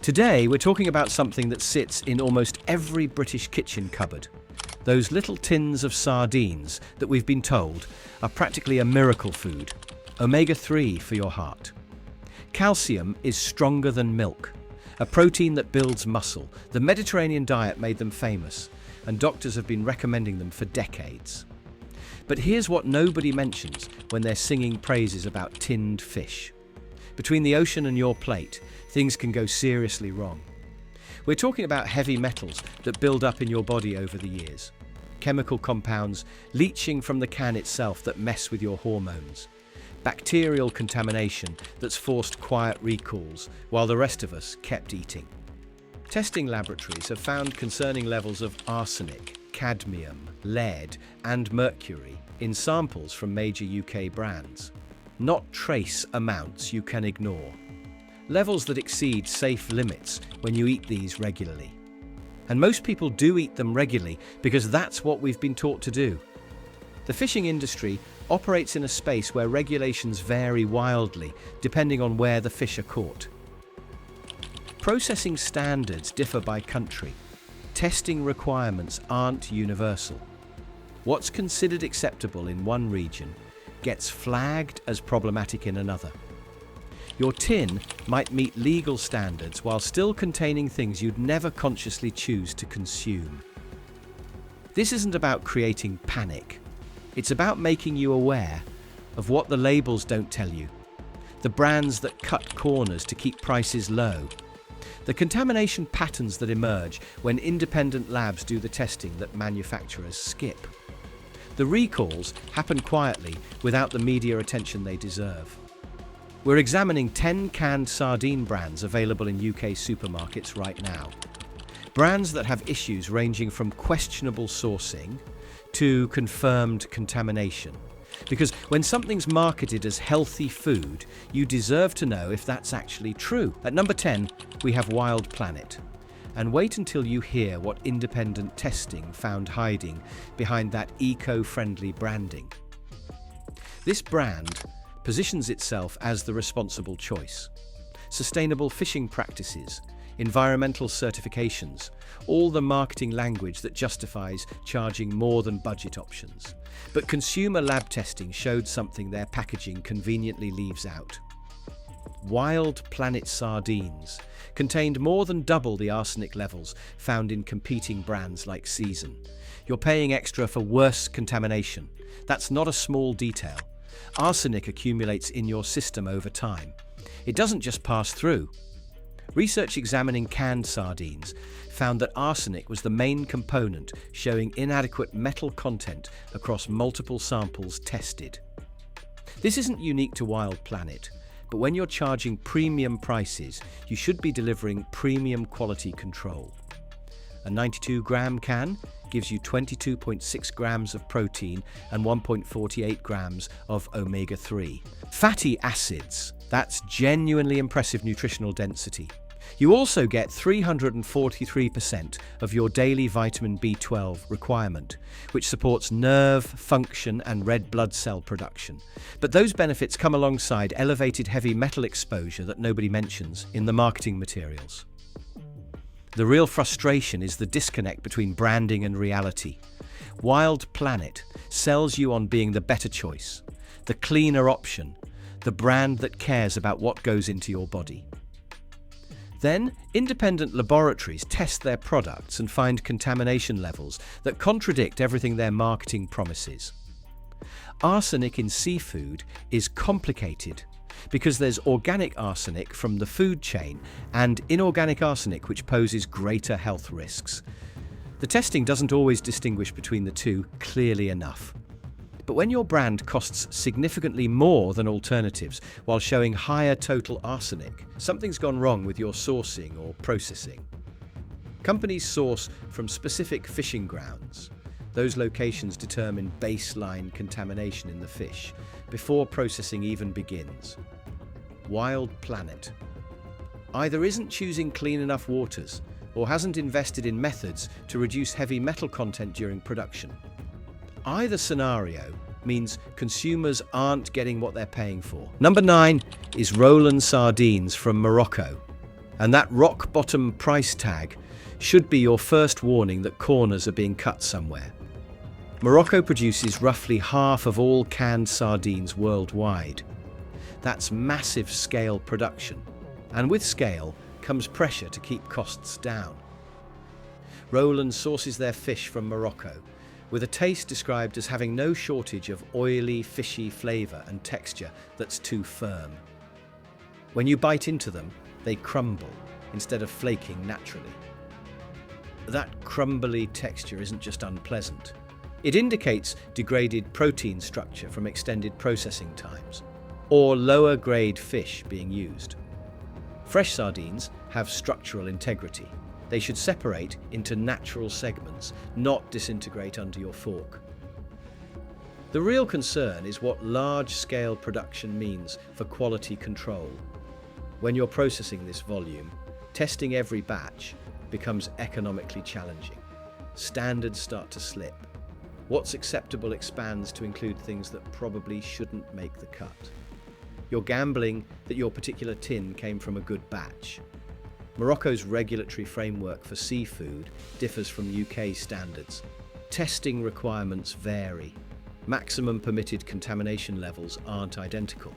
Today, we're talking about something that sits in almost every British kitchen cupboard. Those little tins of sardines that we've been told are practically a miracle food. Omega-3 for your heart. Calcium is stronger than milk, a protein that builds muscle. The Mediterranean diet made them famous, and doctors have been recommending them for decades. But here's what nobody mentions when they're singing praises about tinned fish. Between the ocean and your plate, things can go seriously wrong. We're talking about heavy metals that build up in your body over the years. Chemical compounds leaching from the can itself that mess with your hormones. Bacterial contamination that's forced quiet recalls while the rest of us kept eating. Testing laboratories have found concerning levels of arsenic, cadmium, lead and mercury in samples from major UK brands. Not trace amounts you can ignore. Levels that exceed safe limits when you eat these regularly. And most people do eat them regularly because that's what we've been taught to do. The fishing industry operates in a space where regulations vary wildly depending on where the fish are caught. Processing standards differ by country. Testing requirements aren't universal. What's considered acceptable in one region gets flagged as problematic in another. Your tin might meet legal standards while still containing things you'd never consciously choose to consume. This isn't about creating panic. It's about making you aware of what the labels don't tell you, the brands that cut corners to keep prices low, the contamination patterns that emerge when independent labs do the testing that manufacturers skip. The recalls happen quietly without the media attention they deserve. We're examining 10 canned sardine brands available in UK supermarkets right now. Brands that have issues ranging from questionable sourcing to confirmed contamination. Because when something's marketed as healthy food, you deserve to know if that's actually true. At number 10, we have Wild Planet. And wait until you hear what independent testing found hiding behind that eco-friendly branding. This brand positions itself as the responsible choice. Sustainable fishing practices, environmental certifications, all the marketing language that justifies charging more than budget options. But consumer lab testing showed something their packaging conveniently leaves out. Wild Planet sardines contained more than double the arsenic levels found in competing brands like Season. You're paying extra for worse contamination. That's not a small detail. Arsenic accumulates in your system over time. It doesn't just pass through. Research examining canned sardines found that arsenic was the main component, showing inadequate metal content across multiple samples tested. This isn't unique to Wild Planet, but when you're charging premium prices, you should be delivering premium quality control. A 92-gram can gives you 22.6 grams of protein and 1.48 grams of omega-3. Fatty acids, that's genuinely impressive nutritional density. You also get 343% of your daily vitamin B12 requirement, which supports nerve function and red blood cell production. But those benefits come alongside elevated heavy metal exposure that nobody mentions in the marketing materials. The real frustration is the disconnect between branding and reality. Wild Planet sells you on being the better choice, the cleaner option, the brand that cares about what goes into your body. Then, independent laboratories test their products and find contamination levels that contradict everything their marketing promises. Arsenic in seafood is complicated because there's organic arsenic from the food chain and inorganic arsenic which poses greater health risks. The testing doesn't always distinguish between the two clearly enough. But when your brand costs significantly more than alternatives while showing higher total arsenic, something's gone wrong with your sourcing or processing. Companies source from specific fishing grounds. Those locations determine baseline contamination in the fish before processing even begins. Wild Planet either isn't choosing clean enough waters or hasn't invested in methods to reduce heavy metal content during production. Either scenario means consumers aren't getting what they're paying for. Number 9 is Roland Sardines from Morocco. And that rock bottom price tag should be your first warning that corners are being cut somewhere. Morocco produces roughly half of all canned sardines worldwide. That's massive scale production, and with scale comes pressure to keep costs down. Roland sources their fish from Morocco, with a taste described as having no shortage of oily, fishy flavour and texture that's too firm. When you bite into them, they crumble instead of flaking naturally. That crumbly texture isn't just unpleasant. It indicates degraded protein structure from extended processing times, or lower grade fish being used. Fresh sardines have structural integrity. They should separate into natural segments, not disintegrate under your fork. The real concern is what large-scale production means for quality control. When you're processing this volume, testing every batch becomes economically challenging. Standards start to slip. What's acceptable expands to include things that probably shouldn't make the cut. You're gambling that your particular tin came from a good batch. Morocco's regulatory framework for seafood differs from UK standards. Testing requirements vary. Maximum permitted contamination levels aren't identical.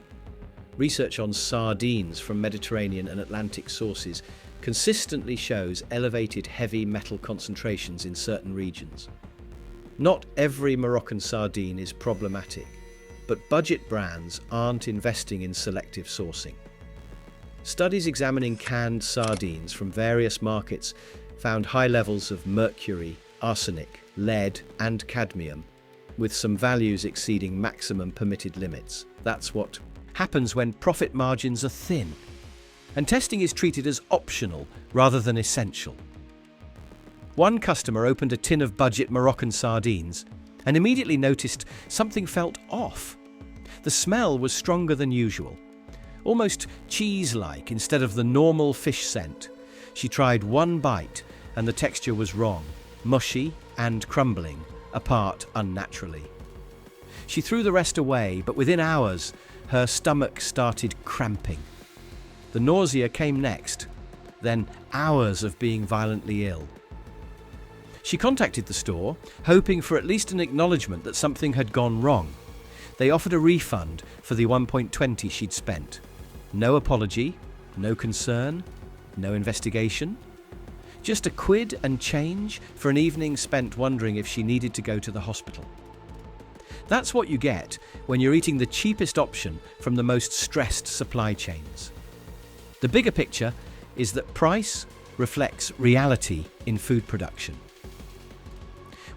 Research on sardines from Mediterranean and Atlantic sources consistently shows elevated heavy metal concentrations in certain regions. Not every Moroccan sardine is problematic, but budget brands aren't investing in selective sourcing. Studies examining canned sardines from various markets found high levels of mercury, arsenic, lead, and cadmium, with some values exceeding maximum permitted limits. That's what happens when profit margins are thin, and testing is treated as optional rather than essential. One customer opened a tin of budget Moroccan sardines and immediately noticed something felt off. The smell was stronger than usual, almost cheese-like instead of the normal fish scent. She tried one bite and the texture was wrong, mushy and crumbling, apart unnaturally. She threw the rest away, but within hours, her stomach started cramping. The nausea came next, then hours of being violently ill. She contacted the store, hoping for at least an acknowledgement that something had gone wrong. They offered a refund for the $1.20 she'd spent. No apology, no concern, no investigation. Just a quid and change for an evening spent wondering if she needed to go to the hospital. That's what you get when you're eating the cheapest option from the most stressed supply chains. The bigger picture is that price reflects reality in food production.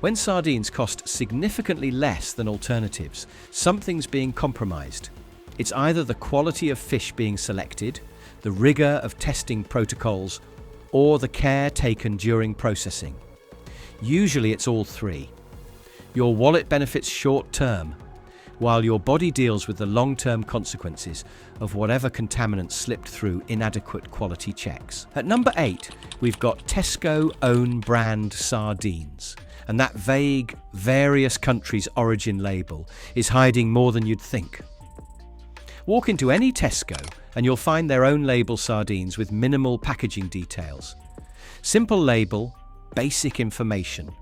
When sardines cost significantly less than alternatives, something's being compromised. It's either the quality of fish being selected, the rigor of testing protocols, or the care taken during processing. Usually it's all three. Your wallet benefits short term, while your body deals with the long-term consequences of whatever contaminants slipped through inadequate quality checks. At number 8, we've got Tesco own brand sardines. And that vague, various countries' origin label is hiding more than you'd think. Walk into any Tesco and you'll find their own label sardines with minimal packaging details. Simple label, basic information.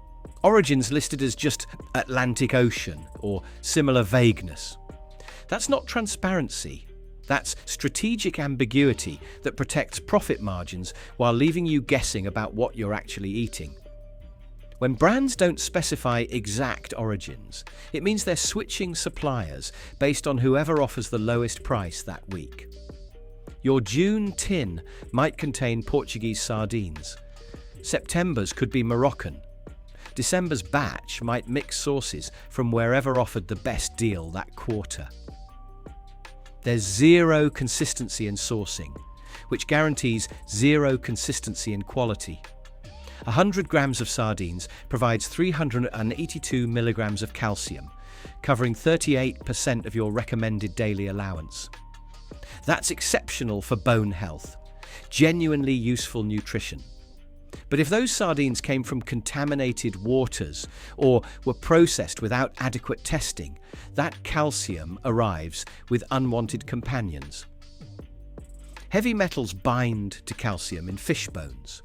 Origins listed as just Atlantic Ocean or similar vagueness. That's not transparency. That's strategic ambiguity that protects profit margins while leaving you guessing about what you're actually eating. When brands don't specify exact origins, it means they're switching suppliers based on whoever offers the lowest price that week. Your June tin might contain Portuguese sardines. September's could be Moroccan. December's batch might mix sources from wherever offered the best deal that quarter. There's zero consistency in sourcing, which guarantees zero consistency in quality. 100 grams of sardines provides 382 milligrams of calcium, covering 38% of your recommended daily allowance. That's exceptional for bone health, genuinely useful nutrition. But if those sardines came from contaminated waters or were processed without adequate testing, that calcium arrives with unwanted companions. Heavy metals bind to calcium in fish bones.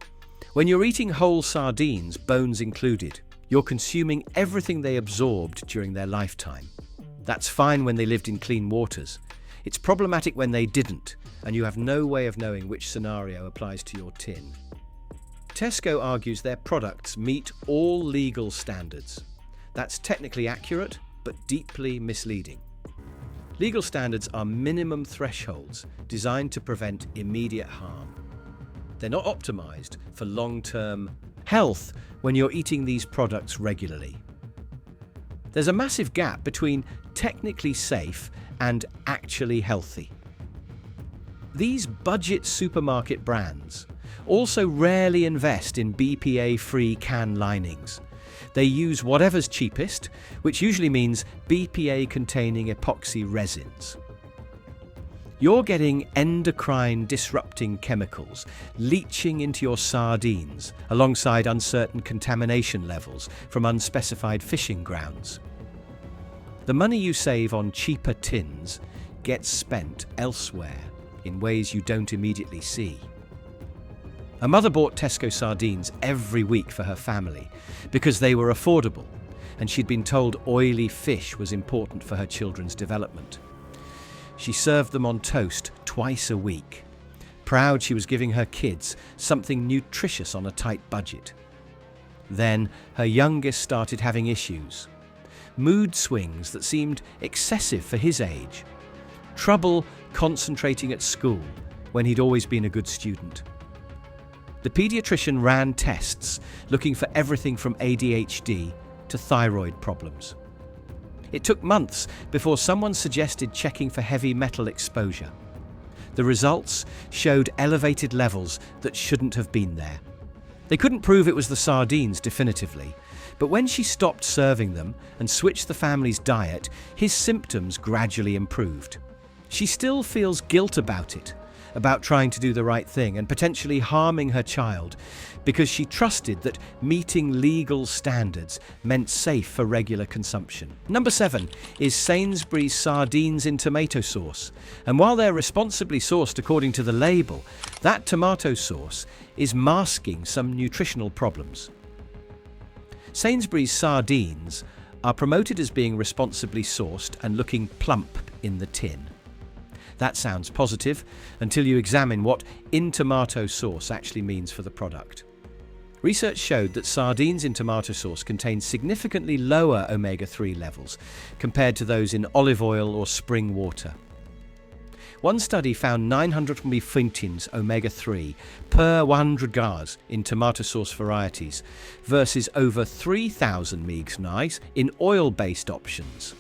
When you're eating whole sardines, bones included, you're consuming everything they absorbed during their lifetime. That's fine when they lived in clean waters. It's problematic when they didn't, and you have no way of knowing which scenario applies to your tin. Tesco argues their products meet all legal standards. That's technically accurate, but deeply misleading. Legal standards are minimum thresholds designed to prevent immediate harm. They're not optimized for long-term health when you're eating these products regularly. There's a massive gap between technically safe and actually healthy. These budget supermarket brands also rarely invest in BPA-free can linings. They use whatever's cheapest, which usually means BPA-containing epoxy resins. You're getting endocrine-disrupting chemicals leaching into your sardines alongside uncertain contamination levels from unspecified fishing grounds. The money you save on cheaper tins gets spent elsewhere in ways you don't immediately see. A mother bought Tesco sardines every week for her family because they were affordable, and she'd been told oily fish was important for her children's development. She served them on toast twice a week, proud she was giving her kids something nutritious on a tight budget. Then her youngest started having issues. Mood swings that seemed excessive for his age. Trouble concentrating at school when he'd always been a good student. The paediatrician ran tests looking for everything from ADHD to thyroid problems. It took months before someone suggested checking for heavy metal exposure. The results showed elevated levels that shouldn't have been there. They couldn't prove it was the sardines definitively, but when she stopped serving them and switched the family's diet, his symptoms gradually improved. She still feels guilt about it, about trying to do the right thing and potentially harming her child, because she trusted that meeting legal standards meant safe for regular consumption. Number 7 is Sainsbury's sardines in tomato sauce. And while they're responsibly sourced according to the label, that tomato sauce is masking some nutritional problems. Sainsbury's sardines are promoted as being responsibly sourced and looking plump in the tin. That sounds positive until you examine what in tomato sauce actually means for the product. Research showed that sardines in tomato sauce contain significantly lower omega-3 levels compared to those in olive oil or spring water. One study found 950 omega-3 per 100 grams in tomato sauce varieties versus over 3,000 mg in oil-based options.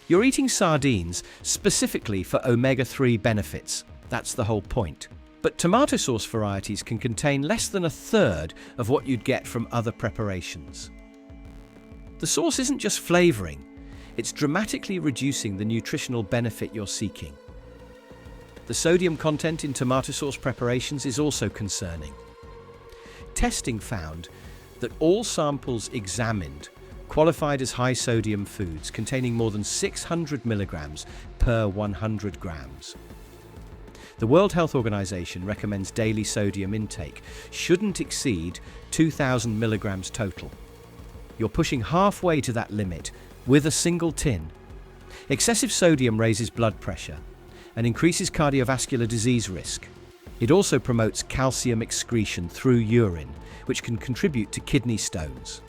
You're eating sardines specifically for omega-3 benefits. That's the whole point. But tomato sauce varieties can contain less than a third of what you'd get from other preparations. The sauce isn't just flavouring, it's dramatically reducing the nutritional benefit you're seeking. The sodium content in tomato sauce preparations is also concerning. Testing found that all samples examined qualified as high sodium foods containing more than 600 milligrams per 100 grams. The World Health Organization recommends daily sodium intake shouldn't exceed 2,000 milligrams total. You're pushing halfway to that limit with a single tin. Excessive sodium raises blood pressure and increases cardiovascular disease risk. It also promotes calcium excretion through urine, which can contribute to kidney stones.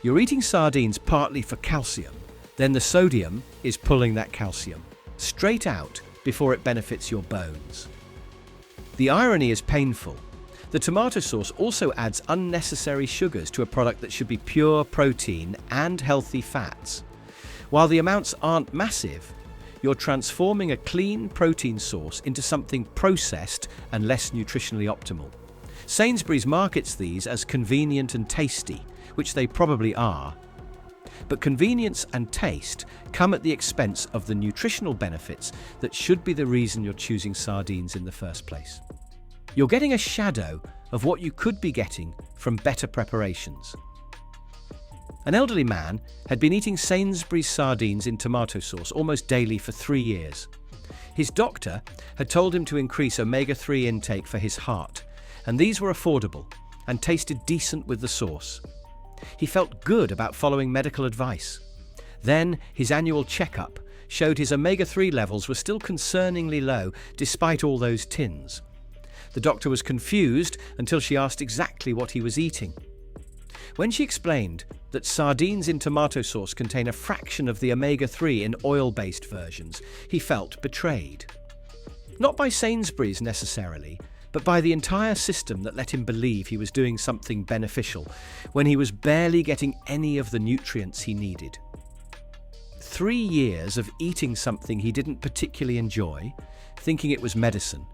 You're eating sardines partly for calcium, then the sodium is pulling that calcium straight out before it benefits your bones. The irony is painful. The tomato sauce also adds unnecessary sugars to a product that should be pure protein and healthy fats. While the amounts aren't massive, you're transforming a clean protein source into something processed and less nutritionally optimal. Sainsbury's markets these as convenient and tasty, which they probably are. But convenience and taste come at the expense of the nutritional benefits that should be the reason you're choosing sardines in the first place. You're getting a shadow of what you could be getting from better preparations. An elderly man had been eating Sainsbury's sardines in tomato sauce almost daily for 3 years. His doctor had told him to increase omega-3 intake for his heart, and these were affordable and tasted decent with the sauce. He felt good about following medical advice. Then his annual checkup showed his omega-3 levels were still concerningly low despite all those tins. The doctor was confused until she asked exactly what he was eating. When she explained that sardines in tomato sauce contain a fraction of the omega-3 in oil-based versions, he felt betrayed. Not by Sainsbury's necessarily, but by the entire system that let him believe he was doing something beneficial when he was barely getting any of the nutrients he needed. 3 years of eating something he didn't particularly enjoy, thinking it was medicine,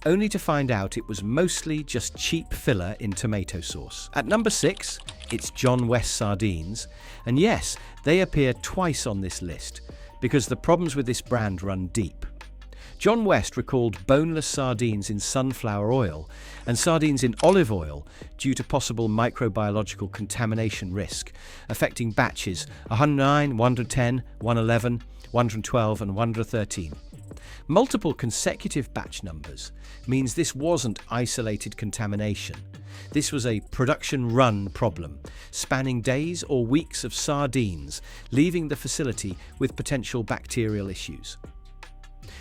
only to find out it was mostly just cheap filler in tomato sauce. At number 6, it's John West Sardines, and yes, they appear twice on this list because the problems with this brand run deep. John West recalled boneless sardines in sunflower oil and sardines in olive oil due to possible microbiological contamination risk, affecting batches 109, 110, 111, 112 and 113. Multiple consecutive batch numbers means this wasn't isolated contamination. This was a production run problem, spanning days or weeks of sardines, leaving the facility with potential bacterial issues.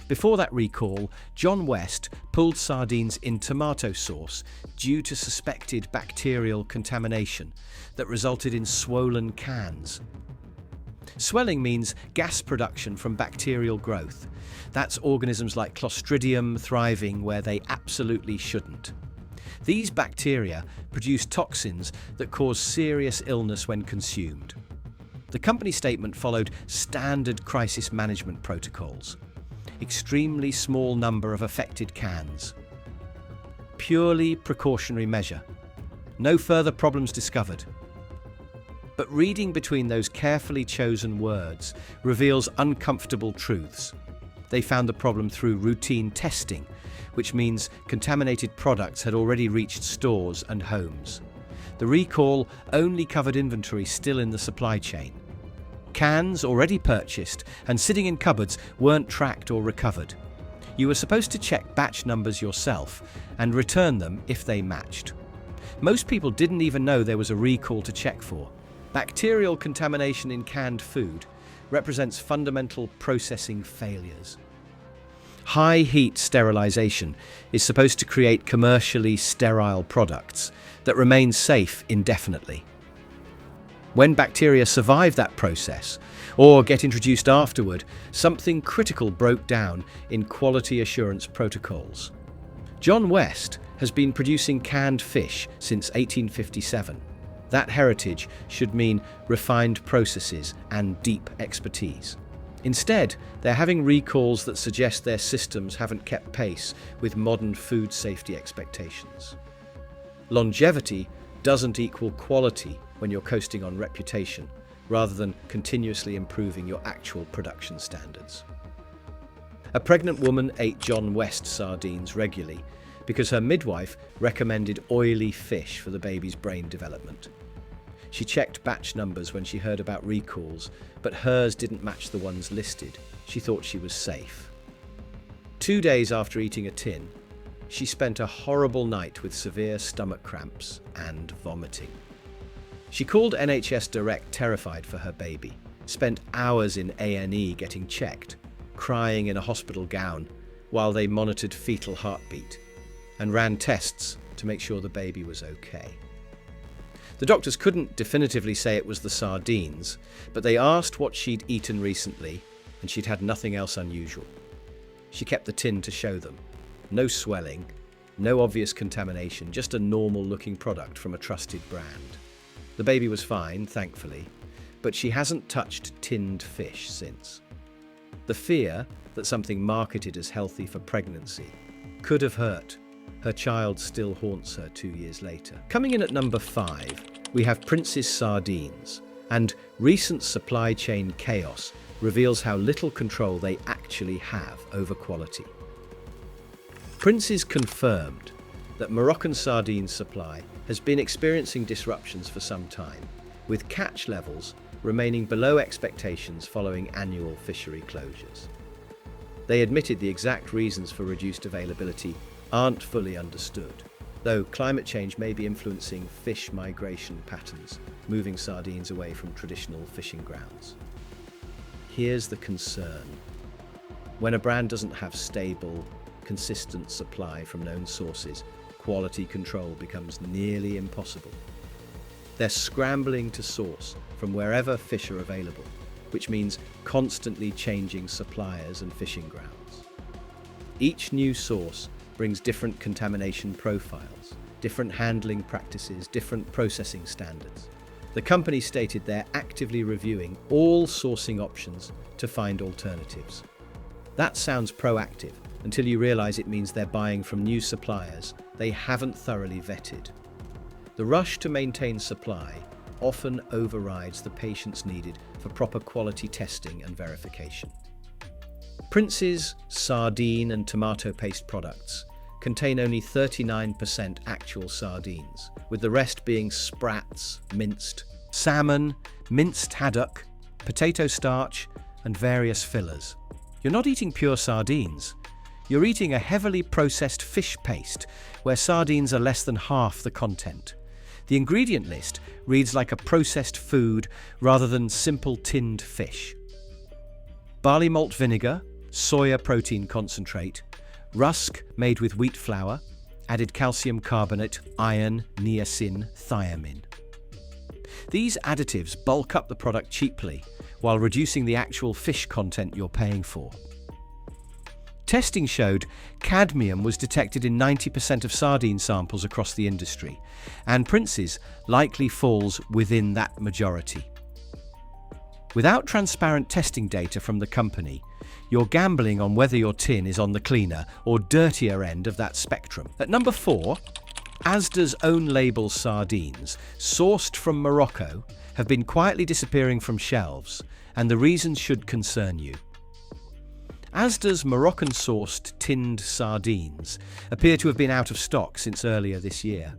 Before that recall, John West pulled sardines in tomato sauce due to suspected bacterial contamination that resulted in swollen cans. Swelling means gas production from bacterial growth. That's organisms like Clostridium thriving where they absolutely shouldn't. These bacteria produce toxins that cause serious illness when consumed. The company statement followed standard crisis management protocols. Extremely small number of affected cans. Purely precautionary measure. No further problems discovered. But reading between those carefully chosen words reveals uncomfortable truths. They found the problem through routine testing, which means contaminated products had already reached stores and homes. The recall only covered inventory still in the supply chain. Cans already purchased and sitting in cupboards weren't tracked or recovered. You were supposed to check batch numbers yourself and return them if they matched. Most people didn't even know there was a recall to check for. Bacterial contamination in canned food represents fundamental processing failures. High heat sterilization is supposed to create commercially sterile products that remain safe indefinitely. When bacteria survive that process or get introduced afterward, something critical broke down in quality assurance protocols. John West has been producing canned fish since 1857. That heritage should mean refined processes and deep expertise. Instead, they're having recalls that suggest their systems haven't kept pace with modern food safety expectations. Longevity doesn't equal quality when you're coasting on reputation, rather than continuously improving your actual production standards. A pregnant woman ate John West sardines regularly because her midwife recommended oily fish for the baby's brain development. She checked batch numbers when she heard about recalls, but hers didn't match the ones listed. She thought she was safe. 2 days after eating a tin, she spent a horrible night with severe stomach cramps and vomiting. She called NHS Direct terrified for her baby, spent hours in A&E getting checked, crying in a hospital gown while they monitored fetal heartbeat and ran tests to make sure the baby was okay. The doctors couldn't definitively say it was the sardines, but they asked what she'd eaten recently, and she'd had nothing else unusual. She kept the tin to show them. No swelling, no obvious contamination, just a normal-looking product from a trusted brand. The baby was fine, thankfully, but she hasn't touched tinned fish since. The fear that something marketed as healthy for pregnancy could have hurt her child still haunts her 2 years later. Coming in at number 5, we have Prince's Sardines, and recent supply chain chaos reveals how little control they actually have over quality. Prince's confirmed that Moroccan sardine supply has been experiencing disruptions for some time, with catch levels remaining below expectations following annual fishery closures. They admitted the exact reasons for reduced availability aren't fully understood, though climate change may be influencing fish migration patterns, moving sardines away from traditional fishing grounds. Here's the concern. When a brand doesn't have stable, consistent supply from known sources, quality control becomes nearly impossible. They're scrambling to source from wherever fish are available, which means constantly changing suppliers and fishing grounds. Each new source brings different contamination profiles, different handling practices, different processing standards. The company stated they're actively reviewing all sourcing options to find alternatives. That sounds proactive until you realize it means they're buying from new suppliers they haven't thoroughly vetted. The rush to maintain supply often overrides the patience needed for proper quality testing and verification. Prince's sardine and tomato paste products contain only 39% actual sardines, with the rest being sprats, minced, salmon, minced haddock, potato starch, and various fillers. You're not eating pure sardines. You're eating a heavily processed fish paste where sardines are less than half the content. The ingredient list reads like a processed food rather than simple tinned fish. Barley malt vinegar, soya protein concentrate, rusk made with wheat flour, added calcium carbonate, iron, niacin, thiamine. These additives bulk up the product cheaply while reducing the actual fish content you're paying for. Testing showed cadmium was detected in 90% of sardine samples across the industry, and Prince's likely falls within that majority. Without transparent testing data from the company, you're gambling on whether your tin is on the cleaner or dirtier end of that spectrum. At number 4, Asda's own label sardines, sourced from Morocco, have been quietly disappearing from shelves, and the reasons should concern you. Asda's Moroccan-sourced tinned sardines appear to have been out of stock since earlier this year.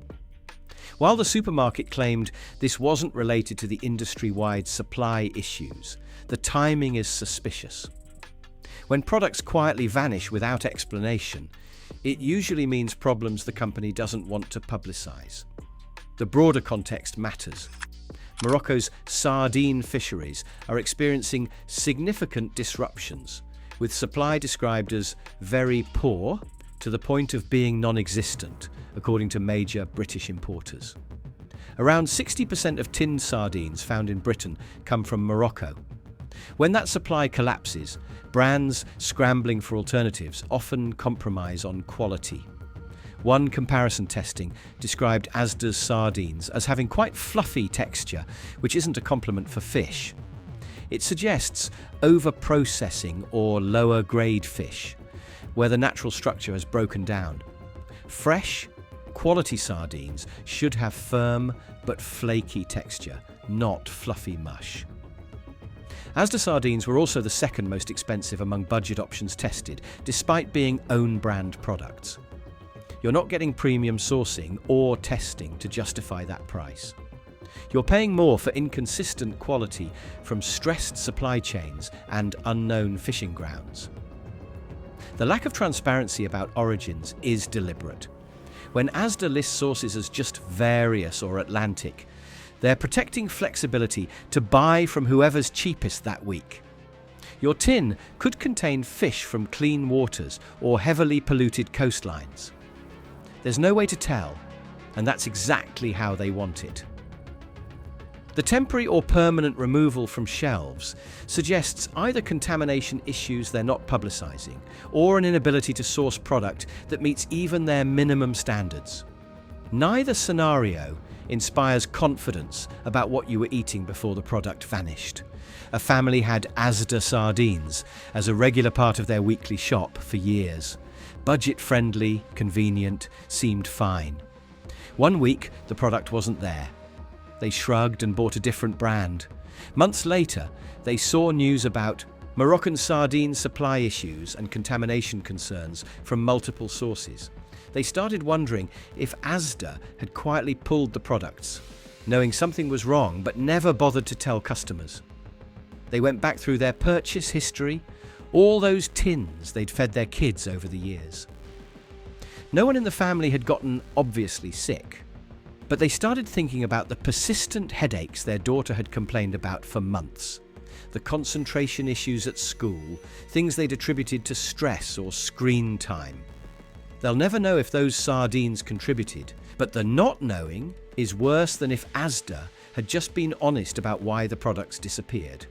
While the supermarket claimed this wasn't related to the industry-wide supply issues, the timing is suspicious. When products quietly vanish without explanation, it usually means problems the company doesn't want to publicize. The broader context matters. Morocco's sardine fisheries are experiencing significant disruptions, with supply described as very poor to the point of being non-existent, according to major British importers. Around 60% of tinned sardines found in Britain come from Morocco. When that supply collapses, brands scrambling for alternatives often compromise on quality. One comparison testing described Asda's sardines as having quite fluffy texture, which isn't a compliment for fish. It suggests over-processing or lower-grade fish, where the natural structure has broken down. Fresh, quality sardines should have firm but flaky texture, not fluffy mush. Asda sardines were also the second most expensive among budget options tested, despite being own-brand products. You're not getting premium sourcing or testing to justify that price. You're paying more for inconsistent quality from stressed supply chains and unknown fishing grounds. The lack of transparency about origins is deliberate. When Asda lists sources as just various or Atlantic, they're protecting flexibility to buy from whoever's cheapest that week. Your tin could contain fish from clean waters or heavily polluted coastlines. There's no way to tell, and that's exactly how they want it. The temporary or permanent removal from shelves suggests either contamination issues they're not publicizing or an inability to source product that meets even their minimum standards. Neither scenario inspires confidence about what you were eating before the product vanished. A family had Asda sardines as a regular part of their weekly shop for years. Budget-friendly, convenient, seemed fine. One week, the product wasn't there. They shrugged and bought a different brand. Months later, they saw news about Moroccan sardine supply issues and contamination concerns from multiple sources. They started wondering if Asda had quietly pulled the products, knowing something was wrong but never bothered to tell customers. They went back through their purchase history, All those tins they'd fed their kids over the years. No one in the family had gotten obviously sick, but they started thinking about the persistent headaches their daughter had complained about for months. The concentration issues at school, things they'd attributed to stress or screen time. They'll never know if those sardines contributed, but the not knowing is worse than if Asda had just been honest about why the products disappeared.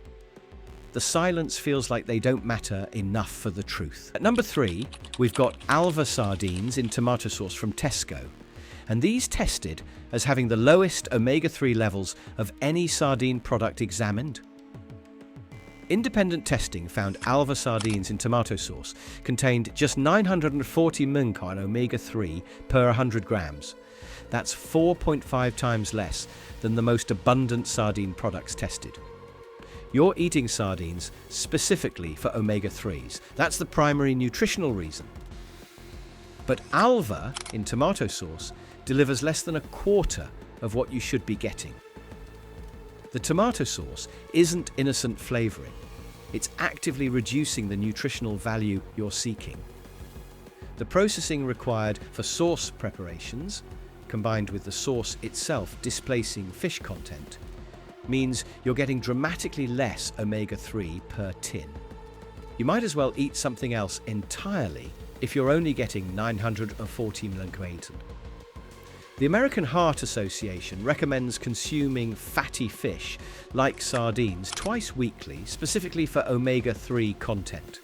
The silence feels like they don't matter enough for the truth. At number 3, we've got Alva sardines in tomato sauce from Tesco, and these tested as having the lowest omega-3 levels of any sardine product examined. Independent testing found Alva sardines in tomato sauce contained just 940 mg omega-3 per 100 grams. That's 4.5 times less than the most abundant sardine products tested. You're eating sardines specifically for omega-3s. That's the primary nutritional reason. But Alva in tomato sauce delivers less than a quarter of what you should be getting. The tomato sauce isn't innocent flavoring. It's actively reducing the nutritional value you're seeking. The processing required for sauce preparations, combined with the sauce itself displacing fish content, means you're getting dramatically less omega-3 per tin. You might as well eat something else entirely if you're only getting 940 mg. The American Heart Association recommends consuming fatty fish, like sardines, twice weekly, specifically for omega-3 content.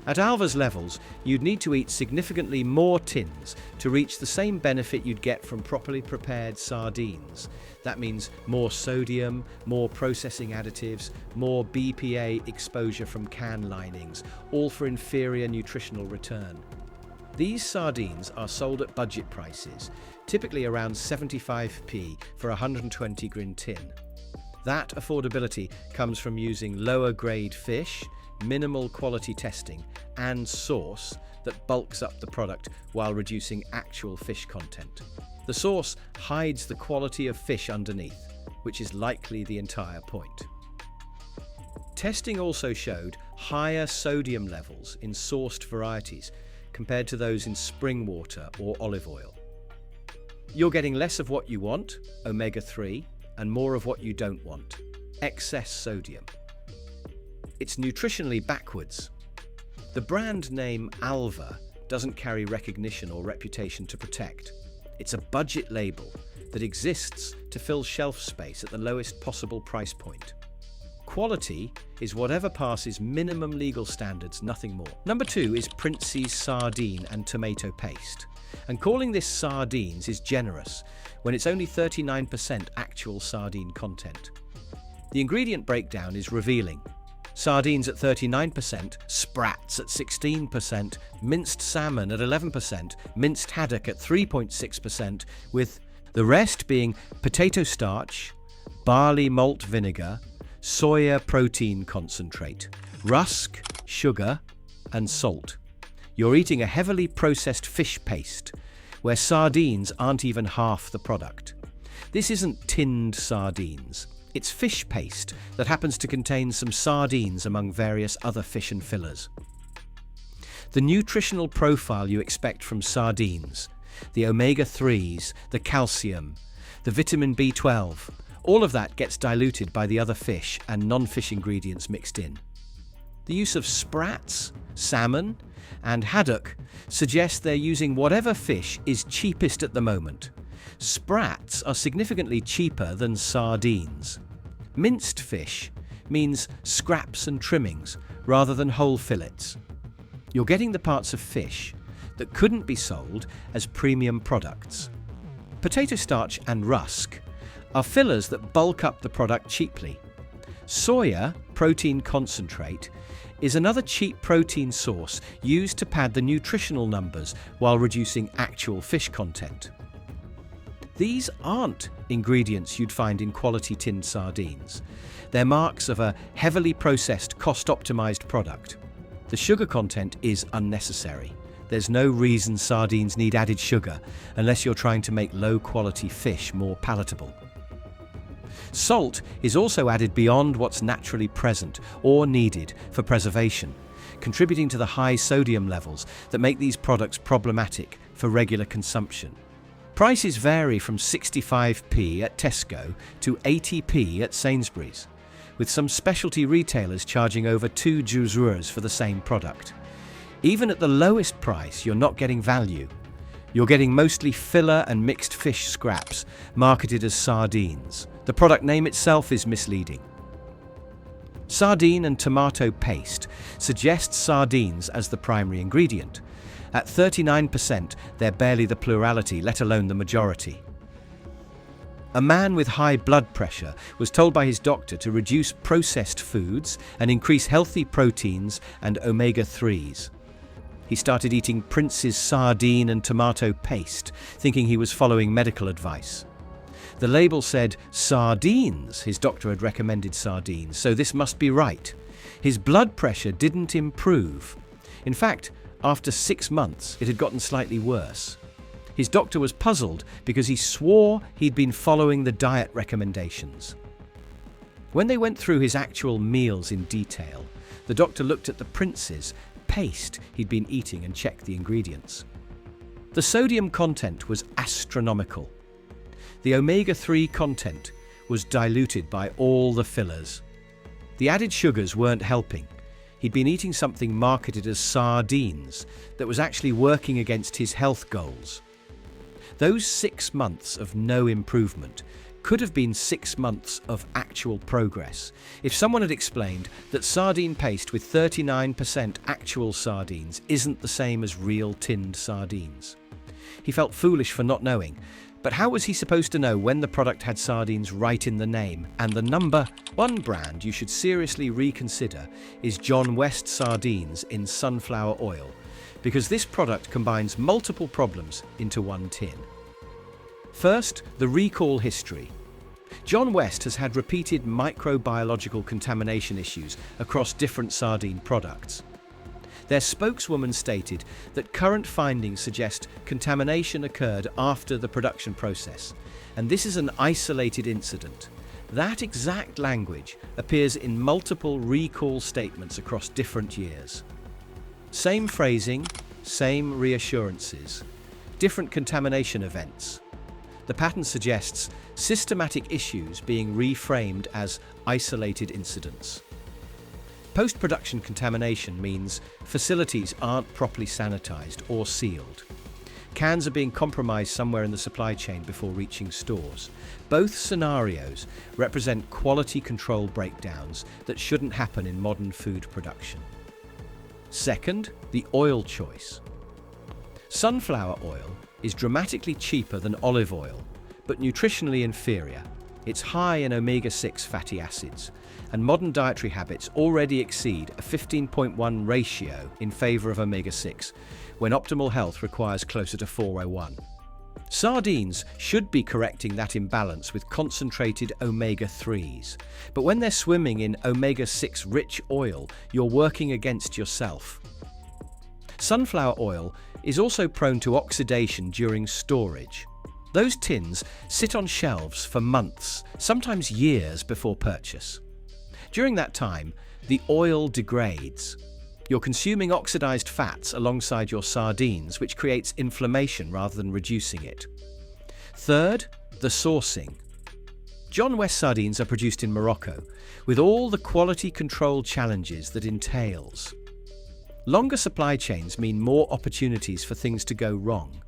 At Alva's levels, you'd need to eat significantly more tins to reach the same benefit you'd get from properly prepared sardines. That means more sodium, more processing additives, more BPA exposure from can linings, all for inferior nutritional return. These sardines are sold at budget prices, typically around 75p for a 120 grin tin. That affordability comes from using lower grade fish, minimal quality testing, and sauce that bulks up the product while reducing actual fish content. The sauce hides the quality of fish underneath, which is likely the entire point. Testing also showed higher sodium levels in sourced varieties compared to those in spring water or olive oil. You're getting less of what you want, omega-3, and more of what you don't want, excess sodium. It's nutritionally backwards. The brand name Alva doesn't carry recognition or reputation to protect. It's a budget label that exists to fill shelf space at the lowest possible price point. Quality is whatever passes minimum legal standards, nothing more. Number 2 is Prince's sardine and tomato paste. And calling this sardines is generous when it's only 39% actual sardine content. The ingredient breakdown is revealing. Sardines at 39%, sprats at 16%, minced salmon at 11%, minced haddock at 3.6%, with the rest being potato starch, barley malt vinegar, soya protein concentrate, rusk, sugar, and salt. You're eating a heavily processed fish paste, where sardines aren't even half the product. This isn't tinned sardines. It's fish paste that happens to contain some sardines among various other fish and fillers. The nutritional profile you expect from sardines, the omega-3s, the calcium, the vitamin B12, all of that gets diluted by the other fish and non-fish ingredients mixed in. The use of sprats, salmon, and haddock suggests they're using whatever fish is cheapest at the moment. Sprats are significantly cheaper than sardines. Minced fish means scraps and trimmings rather than whole fillets. You're getting the parts of fish that couldn't be sold as premium products. Potato starch and rusk are fillers that bulk up the product cheaply. Soya protein concentrate is another cheap protein source used to pad the nutritional numbers while reducing actual fish content. These aren't ingredients you'd find in quality tinned sardines. They're marks of a heavily processed, cost-optimized product. The sugar content is unnecessary. There's no reason sardines need added sugar unless you're trying to make low-quality fish more palatable. Salt is also added beyond what's naturally present or needed for preservation, contributing to the high sodium levels that make these products problematic for regular consumption. Prices vary from 65p at Tesco to 80p at Sainsbury's, with some specialty retailers charging over 2 euros for the same product. Even at the lowest price, you're not getting value. You're getting mostly filler and mixed fish scraps, marketed as sardines. The product name itself is misleading. Sardine and tomato paste suggests sardines as the primary ingredient. At 39%, they're barely the plurality, let alone the majority. A man with high blood pressure was told by his doctor to reduce processed foods and increase healthy proteins and omega-3s. He started eating Prince's sardine and tomato paste, thinking he was following medical advice. The label said sardines. His doctor had recommended sardines, so this must be right. His blood pressure didn't improve. In fact, after 6 months, it had gotten slightly worse. His doctor was puzzled because he swore he'd been following the diet recommendations. When they went through his actual meals in detail, the doctor looked at the Prince's paste he'd been eating and checked the ingredients. The sodium content was astronomical. The omega-3 content was diluted by all the fillers. The added sugars weren't helping. He'd been eating something marketed as sardines that was actually working against his health goals. Those 6 months of no improvement could have been 6 months of actual progress if someone had explained that sardine paste with 39% actual sardines isn't the same as real tinned sardines. He felt foolish for not knowing, but how was he supposed to know when the product had sardines right in the name? And the number one brand you should seriously reconsider is John West Sardines in sunflower oil, because this product combines multiple problems into one tin. First, the recall history. John West has had repeated microbiological contamination issues across different sardine products. Their spokeswoman stated that current findings suggest contamination occurred after the production process, and this is an isolated incident. That exact language appears in multiple recall statements across different years. Same phrasing, same reassurances, different contamination events. The pattern suggests systematic issues being reframed as isolated incidents. Post-production contamination means facilities aren't properly sanitized or sealed. Cans are being compromised somewhere in the supply chain before reaching stores. Both scenarios represent quality control breakdowns that shouldn't happen in modern food production. Second, the oil choice. Sunflower oil is dramatically cheaper than olive oil, but nutritionally inferior. It's high in omega-6 fatty acids, and modern dietary habits already exceed a 15.1 ratio in favor of omega-6, when optimal health requires closer to 401. Sardines should be correcting that imbalance with concentrated omega-3s, but when they're swimming in omega-6 rich oil, you're working against yourself. Sunflower oil is also prone to oxidation during storage. Those tins sit on shelves for months, sometimes years before purchase. During that time, the oil degrades. You're consuming oxidized fats alongside your sardines, which creates inflammation rather than reducing it. Third, the sourcing. John West sardines are produced in Morocco, with all the quality control challenges that entails. Longer supply chains mean more opportunities for things to go wrong.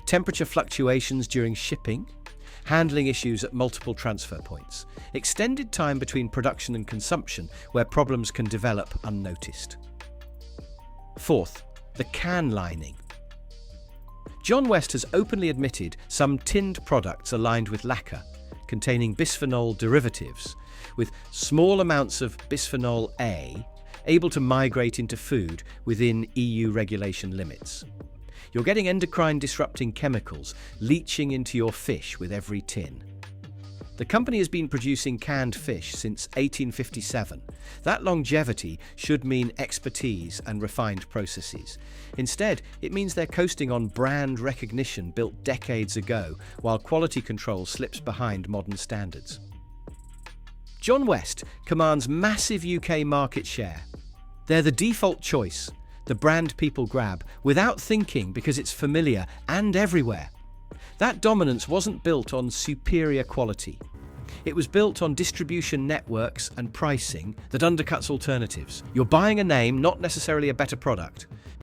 Temperature fluctuations during shipping, handling issues at multiple transfer points, extended time between production and consumption where problems can develop unnoticed. Fourth, the can lining. John West has openly admitted some tinned products are lined with lacquer, containing bisphenol derivatives, with small amounts of bisphenol A able to migrate into food within EU regulation limits. You're getting endocrine-disrupting chemicals leaching into your fish with every tin. The company has been producing canned fish since 1857. That longevity should mean expertise and refined processes. Instead, it means they're coasting on brand recognition built decades ago, while quality control slips behind modern standards. John West commands massive UK market share. They're the default choice, the brand people grab, without thinking because it's familiar and everywhere. That dominance wasn't built on superior quality. It was built on distribution networks and pricing that undercuts alternatives. You're buying a name, not necessarily a better product.